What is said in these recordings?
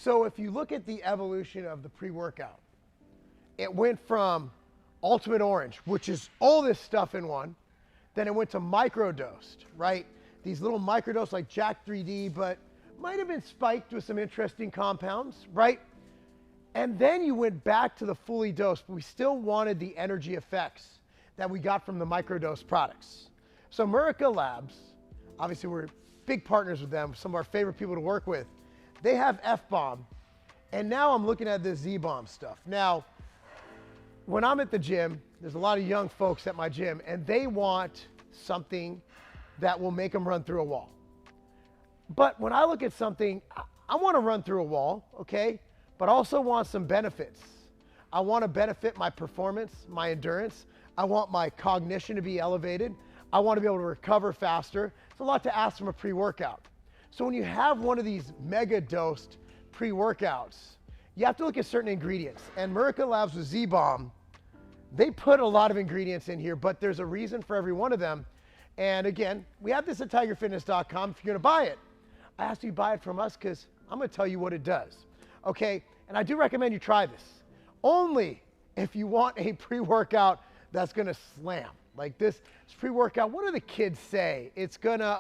So if you look at the evolution of the pre-workout, it went from Ultimate Orange, which is all this stuff in one. Then it went to microdosed, right? These little microdose like Jack 3D, but might have been spiked with some interesting compounds, right? And then you went back to the fully dosed, but we still wanted the energy effects that we got from the microdose products. So Merica Labs, obviously we're big partners with them, some of our favorite people to work with. They have F-Bomb, and now I'm looking at this Z-Bomb stuff. Now, when I'm at the gym, there's a lot of young folks at my gym, and they want something that will make them run through a wall. But when I look at something, I want to run through a wall, okay? But I also want some benefits. I want to benefit my performance, my endurance. I want my cognition to be elevated. I want to be able to recover faster. It's a lot to ask from a pre-workout. So when you have one of these mega dosed pre-workouts, you have to look at certain ingredients. And Merica Labs with Z-Bomb, they put a lot of ingredients in here, but there's a reason for every one of them. And again, we have this at tigerfitness.com. If you're gonna buy it, I asked you to buy it from us because I'm gonna tell you what it does, okay? And I do recommend you try this. Only if you want a pre-workout that's gonna slam. Like this pre-workout, what do the kids say? It's gonna,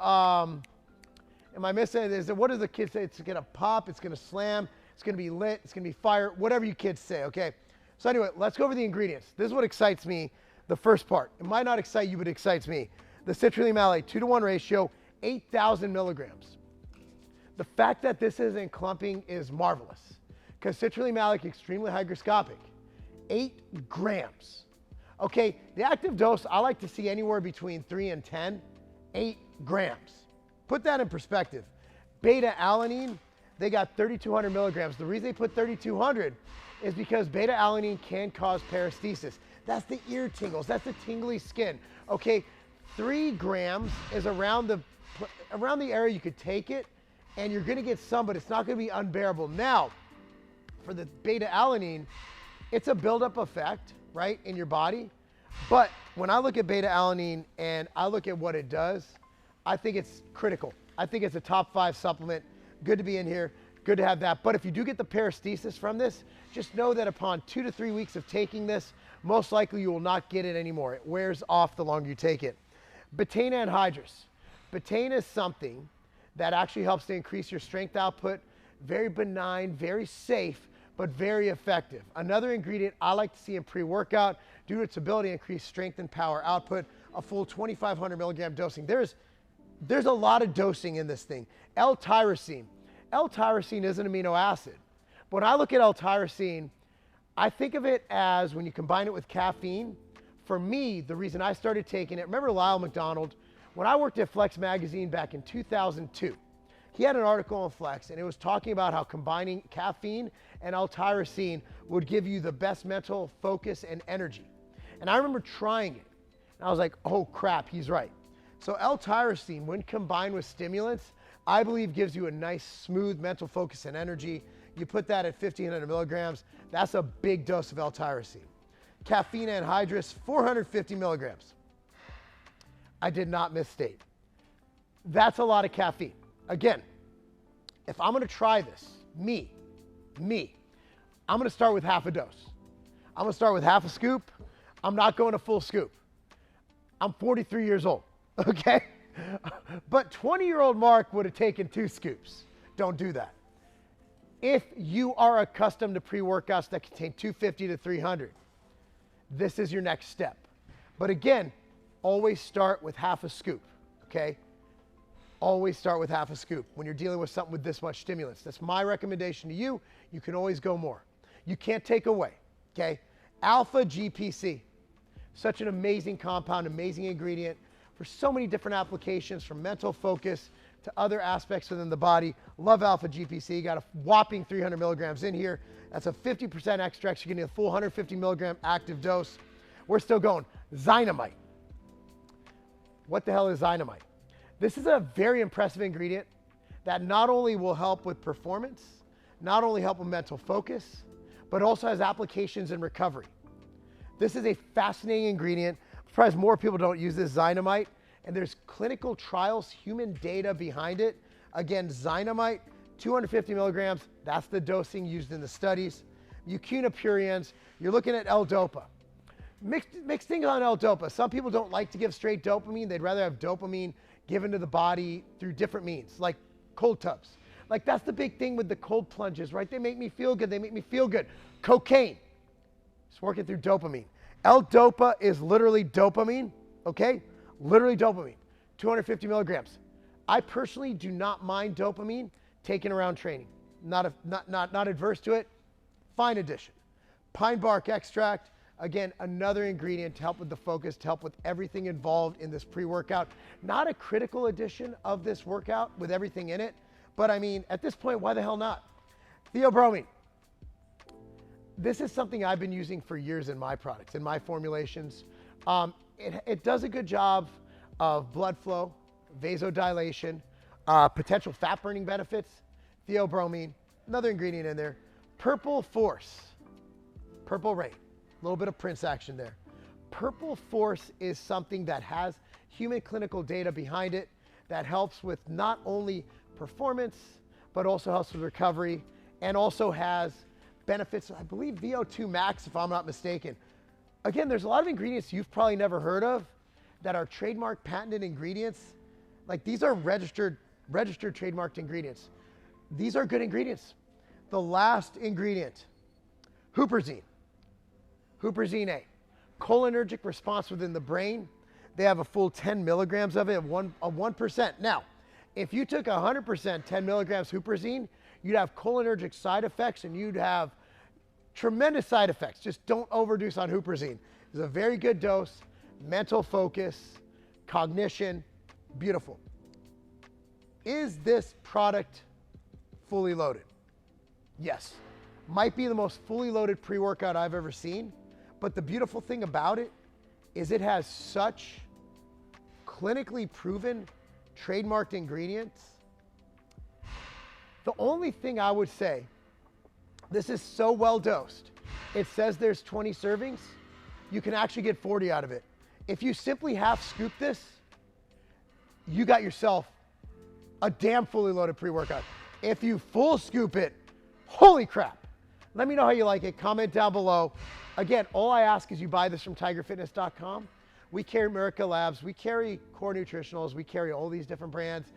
am I missing it? What do the kids say? It's gonna pop, it's gonna slam, it's gonna be lit, it's gonna be fire, whatever you kids say, okay? So anyway, let's go over the ingredients. This is what excites me, the first part. It might not excite you, but it excites me. The citrulline malate, 2-to-1 ratio, 8,000 milligrams. The fact that this isn't clumping is marvelous because citrulline malate is extremely hygroscopic, 8 grams. Okay, the active dose, I like to see anywhere between 3 and 10, 8 grams. Put that in perspective. Beta-alanine, they got 3,200 milligrams. The reason they put 3,200 is because beta-alanine can cause paresthesis. That's the ear tingles, that's the tingly skin. Okay, 3 grams is around the area you could take it, and you're gonna get some, but it's not gonna be unbearable. Now, for the beta-alanine, it's a buildup effect, right, in your body. But when I look at beta-alanine and I look at what it does, I think it's critical. I think it's a top 5 supplement. Good to be in here, good to have that. But if you do get the paresthesis from this, just know that upon 2 to 3 weeks of taking this, most likely you will not get it anymore. It wears off the longer you take it. Betaine anhydrous. Betaine is something that actually helps to increase your strength output. Very benign, very safe, but very effective. Another ingredient I like to see in pre-workout due to its ability to increase strength and power output, a full 2,500 milligram dosing. There's a lot of dosing in this thing. L-tyrosine. L-tyrosine is an amino acid. But when I look at L-tyrosine, I think of it as when you combine it with caffeine. For me, the reason I started taking it, remember Lyle McDonald? When I worked at Flex Magazine back in 2002, he had an article on Flex, and it was talking about how combining caffeine and L-tyrosine would give you the best mental focus and energy. And I remember trying it, and I was like, oh crap, he's right. So L-tyrosine, when combined with stimulants, I believe gives you a nice, smooth mental focus and energy. You put that at 1,500 milligrams, that's a big dose of L-tyrosine. Caffeine anhydrous, 450 milligrams. I did not misstate. That's a lot of caffeine. Again, if I'm gonna try this, me, I'm gonna start with half a dose. I'm gonna start with half a scoop. I'm not going to full scoop. I'm 43 years old, okay? But 20-year-old Marc would have taken 2 scoops. Don't do that. If you are accustomed to pre-workouts that contain 250 to 300, this is your next step. But again, always start with half a scoop, okay? Always start with half a scoop when you're dealing with something with this much stimulants. That's my recommendation to you. You can always go more. You can't take away, okay? Alpha GPC, such an amazing compound, amazing ingredient for so many different applications, from mental focus to other aspects within the body. Love alpha GPC, got a whopping 300 milligrams in here. That's a 50% extract. You're getting a full 150 milligram active dose. We're still going. Dynamite. What the hell is dynamite? This is a very impressive ingredient that not only will help with performance, not only help with mental focus, but also has applications in recovery. This is a fascinating ingredient. I'm surprised more people don't use this dynamite, and there's clinical trials, human data behind it. Again, dynamite, 250 milligrams, that's the dosing used in the studies. Mucinopurians, you're looking at L-Dopa. Mixed things on L-Dopa. Some people don't like to give straight dopamine. They'd rather have dopamine given to the body through different means, like cold tubs. Like that's the big thing with the cold plunges, right? They make me feel good. They make me feel good. Cocaine, it's working through dopamine. L-Dopa is literally dopamine, okay? Literally dopamine, 250 milligrams. I personally do not mind dopamine taken around training. Not adverse to it. Fine addition. Pine bark extract, again, another ingredient to help with the focus, to help with everything involved in this pre-workout. Not a critical addition of this workout with everything in it, but I mean, at this point, why the hell not? Theobromine. This is something I've been using for years in my products, in my formulations. It does a good job of blood flow, vasodilation, potential fat burning benefits. Theobromine, another ingredient in there. Purple Force, Purple Rain. A little bit of Prince action there. Purple Force is something that has human clinical data behind it that helps with not only performance, but also helps with recovery and also has benefits, I believe VO2 max, if I'm not mistaken. Again, there's a lot of ingredients you've probably never heard of that are trademark patented ingredients. Like these are registered trademarked ingredients. These are good ingredients. The last ingredient, huperzine. Huperzine A, cholinergic response within the brain. They have a full 10 milligrams of it, 1%. Now, if you took 100% 10 milligrams huperzine, you'd have cholinergic side effects and you'd have tremendous side effects. Just don't overdose on huperzine. It's a very good dose, mental focus, cognition, beautiful. Is this product fully loaded? Yes. Might be the most fully loaded pre-workout I've ever seen. But the beautiful thing about it is it has such clinically proven trademarked ingredients. The only thing I would say, this is so well dosed. It says there's 20 servings. You can actually get 40 out of it. If you simply half scoop this, you got yourself a damn fully loaded pre-workout. If you full scoop it, holy crap. Let me know how you like it. Comment down below. Again, all I ask is you buy this from tigerfitness.com. We carry Merica Labs. We carry Core Nutritionals. We carry all these different brands.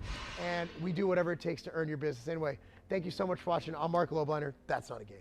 And we do whatever it takes to earn your business. Anyway, thank you so much for watching. I'm Marc Lobliner. That's not a game.